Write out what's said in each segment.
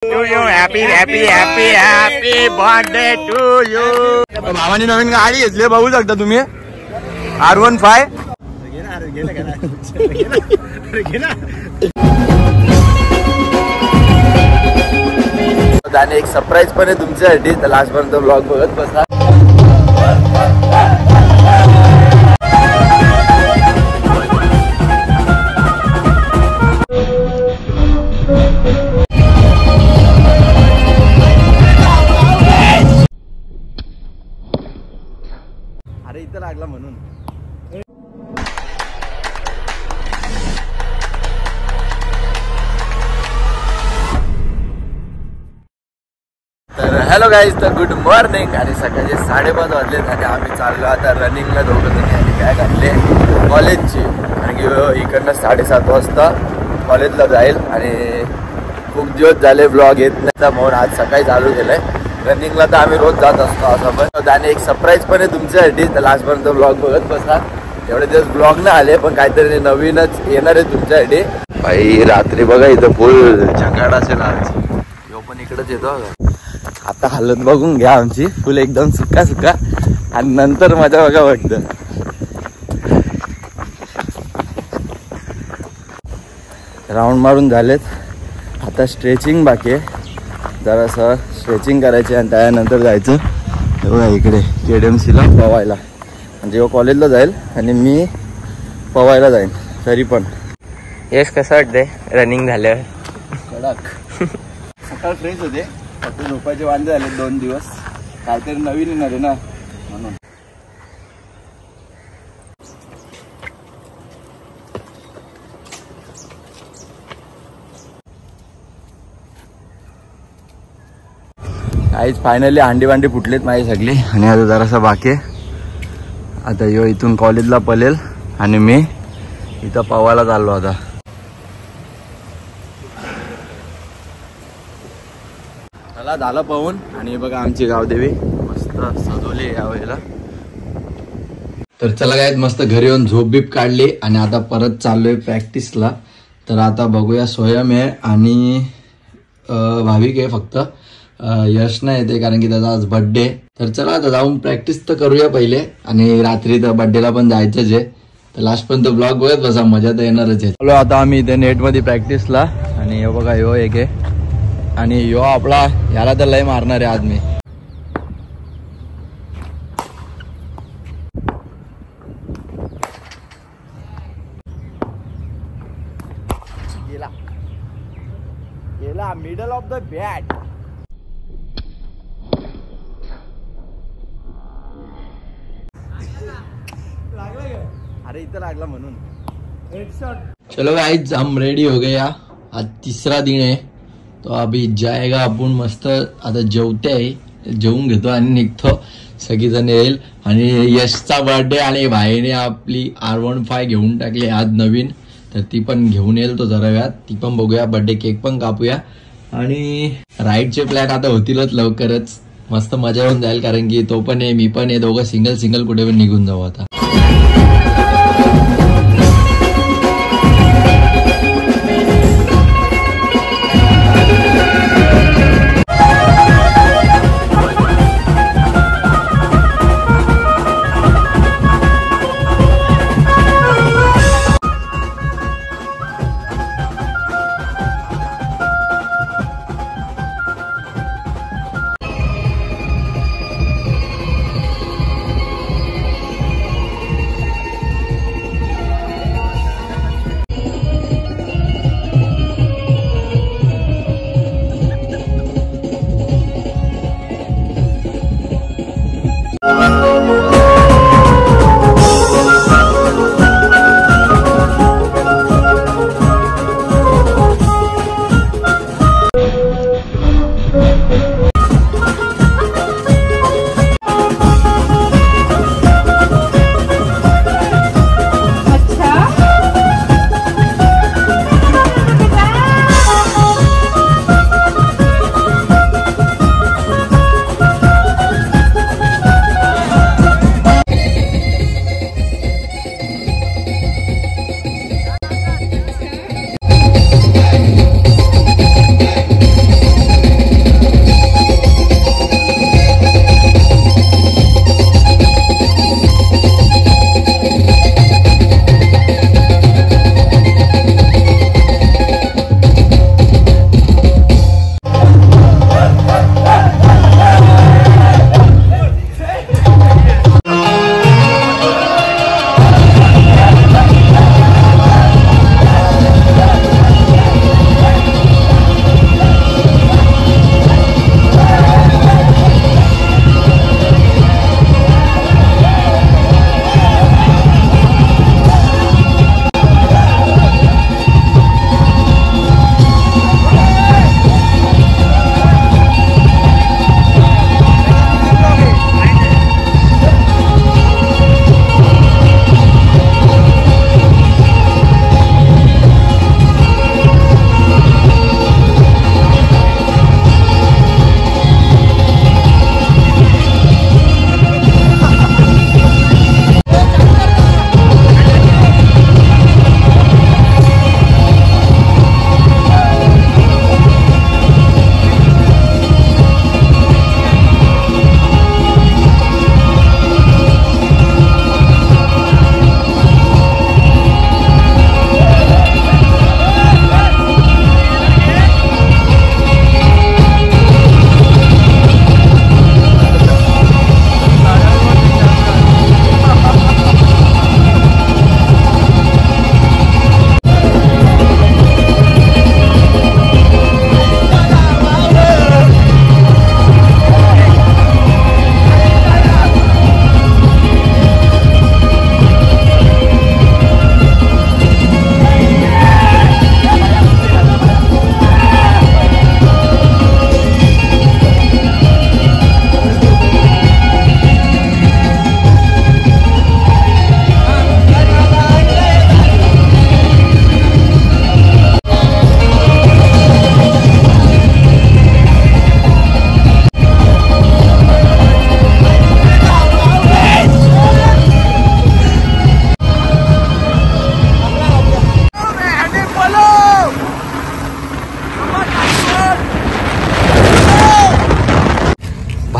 To you, happy birthday to you. भावानी नवीन गाडी घेतली बघू शकता तुम्ही R15. आणि एक सरप्राईज पण आहे तुमच्यासाठी, तर लास्ट पर्यंत ब्लॉग बघत बसा. अरे इथं लागला म्हणून. तर हॅलो गाईज, तर गुड मॉर्निंग. आणि सकाळचे 5:30 वाजलेत आणि आम्ही चाललो आता रनिंगला. दोघं जणी आणि काय घातले कॉलेजची, कारण की इकडनं 7:30 वाजता कॉलेजला जाईल. आणि खूप दिवस झाले ब्लॉग येत नाही म्हणून आज सकाळी चालू केलंय. रनिंगला तर आम्ही रोज जात असतो असं पण. आणि एक सरप्राईज पण आहे तुमच्यासाठी, तर लास्टपर्यंत ब्लॉग बघत बसा. एवढे दिवस ब्लॉग नाही आले, पण काहीतरी नवीनच येणार आहे तुमच्यासाठी. भाई रात्री बघा इथं फुल झकाड असेल आज. यो पण इकडेच येतो. आता हालत बघून घ्या आमची, फुल एकदम सुका सुका. आणि नंतर मजा बघा वाटतं. राऊंड मारून झालेत, आता स्ट्रेचिंग बाकी आहे. जरासं स्ट्रेचिंग करायची आणि त्यानंतर जायचं बघा इकडे KDMCला पवायला. म्हणजे वो कॉलेजला जाईल आणि मी पवायला जाईन. तरी पण यश कसं वाटतंय रनिंग झाल्यावर? कडक. सकाळ फ्रेश होते, फक्त झोपायचे वांदे झाले 2 दिवस. काहीतरी नवीन येणार आहे ना म्हणून. काहीच फायनली अंडी वांडी फुटलेत माझी सगळी. आणि आता जरासं बाकी आहे. आता यो इथून कॉलेजला पळेल आणि मी इथं पवायला चाललो आता. चला झालं पाहून. आणि बघा आमची गावदेवी मस्त सजवली यावेळेला. तर चला काय मस्त घरी येऊन झोप बीप काढली आणि आता परत चाललोय प्रॅक्टिसला. तर आता बघूया स्वयं आहे आणि भाविक आहे, फक्त यश नाही येते कारण की त्याचा आज बर्थडे. तर चला आता जाऊन प्रॅक्टिस तर करूया पहिले. आणि रात्री तर बर्थडेला पण जायचंच आहे. तर लास्टपर्यंत ब्लॉग बघत बसा, मजा तर येणारच आहे. चलो आता आम्ही इथे नेटमध्ये प्रॅक्टिसला. आणि हे बघा यो एक आहे आणि यो आपला याला तर लय मारणार आहे आज मी. गेला गेला मिडल ऑफ द बॅट. अरे इथं लागला म्हणून. चलो गाइस हम रेडी हो गए. आज तीसरा दिन है, तो अभी जाएगा आपण मस्त. आता जेवते आहे, जेवून घेतो आणि निघतो. सगळीजण येईल. आणि यशचा बर्थडे आणि भाईने आपली R15 घेऊन टाकली आज नवीन, तर ती पण घेऊन येईल तो जरा वेळात. ती पण बघूया, बर्थडे केक पण कापूया. आणि राईडचे प्लॅन आता होतीलच लवकरच. मस्त मजा येऊन जाईल, कारण की तो पण आहे मी पण आहे. दोघं सिंगल सिंगल कुठे पण निघून जाऊ आता.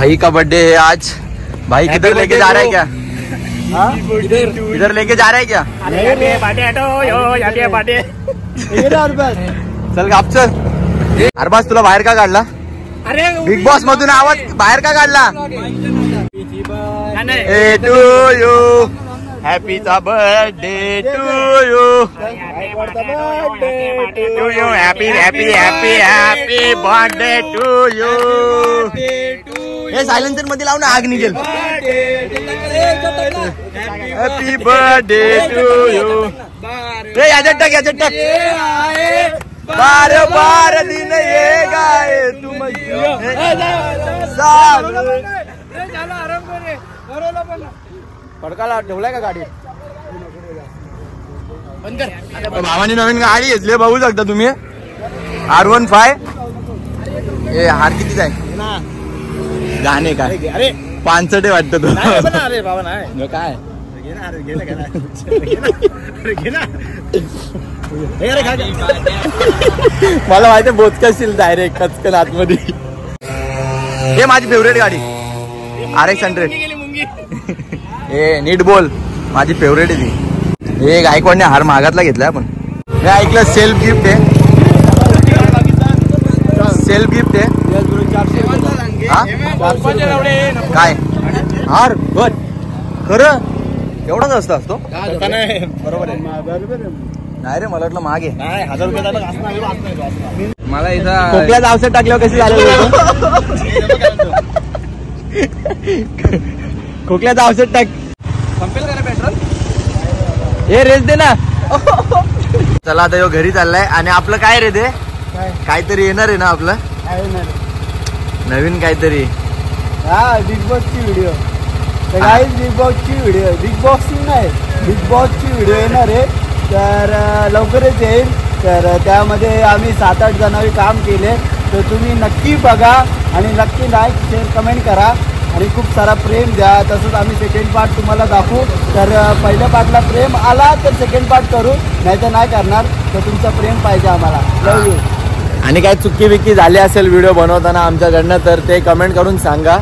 भाई का बर्थडे है आज। भाई किधर लेके जा रहा है क्या? इधर लेके जा रहा है क्या? चल गाप चल। अरबाज तुला बाहेर का काढला? बिग बॉस मधून आवाज बाहेर का काढला? ए to you हॅपीचा birthday to you to you happy happy happy happy birthday to you. हे सायलेन्सर मध्ये लाव ना, आग निघेल। Happy birthday to you. हे याच्यात टाक, याच्यात टाक। बार बार दिन ये गाए तुम पडकाला ठेवलाय का गाडी? भावानी नवीन गाडी घेतली, बघू शकता तुम्ही। R15 हे हार कितीच आहे? गाणे काय 65 वाटतं तो। अरे बाबा नाही काय मला माहिती बोचकशील डायरेक्ट कचकन आतमध्ये। हे माझी फेवरेट गाडी RX100। हे नीट बोल, माझी फेवरेट आहे ती। हे गायकवाडने हार महागातला घेतलाय आपण। हे ऐकलं सेल्फ गिफ्ट आहे, सेल्फ गिफ्ट आहे। काय हार बर खरं एवढाच असतो? बरोबर आहे। नाही रे, मला वाटलं मागे 1000 रुपये मला इथं खोकल्याचं औषध टाकल्यावर कशी झालं? खोकल्याचं औषध टाक, संपेल का रे पेट्रोल? हे रेस दे ना। चला आता घरी चाललाय आणि आपलं काय रे ते काहीतरी येणार आहे ना आपलं नवीन काहीतरी। हा बिग बॉसची व्हिडिओ। बिग बॉसची व्हिडिओ, बिग बॉक्सिंग नाही, बिग बॉसची व्हिडिओ येणार आहे, तर लवकरच येईल। तर त्यामध्ये आम्ही 7-8 जणांनी काम केले, तर तुम्ही नक्की बघा आणि नक्की लाईक शेअर कमेंट करा आणि खूप सारा प्रेम द्या। तसंच आम्ही सेकंड पार्ट तुम्हाला दाखवू, तर पहिल्या पार्टला प्रेम आला तर सेकंड पार्ट करू, नाही तर नाही करणार। तर तुमचं प्रेम पाहिजे आम्हाला। लव यू। आणि काय चुकी बिक्की झाली असेल व्हिडिओ बनवताना आमच्याकडनं तर ते कमेंट करून सांगा,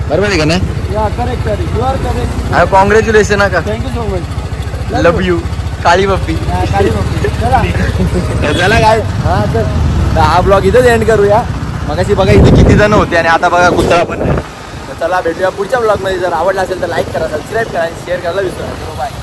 बरोबर आहे का नाही? या correct correct, you are correct. Congratulation का, thank you so much, love you काळी पप्पी। काळी पप्पी। चला काय हा तर हा ब्लॉग इथेच एंड करूया। मगाशी बघा इथे किती जण होते आणि आता बघा कुत्रा पण नाही। तर चला भेटूया पुढच्या ब्लॉग मध्ये। जर आवडला असेल तर लाईक करा, सबस्क्राईब करा आणि शेअर करायला विसरू नका। बाय।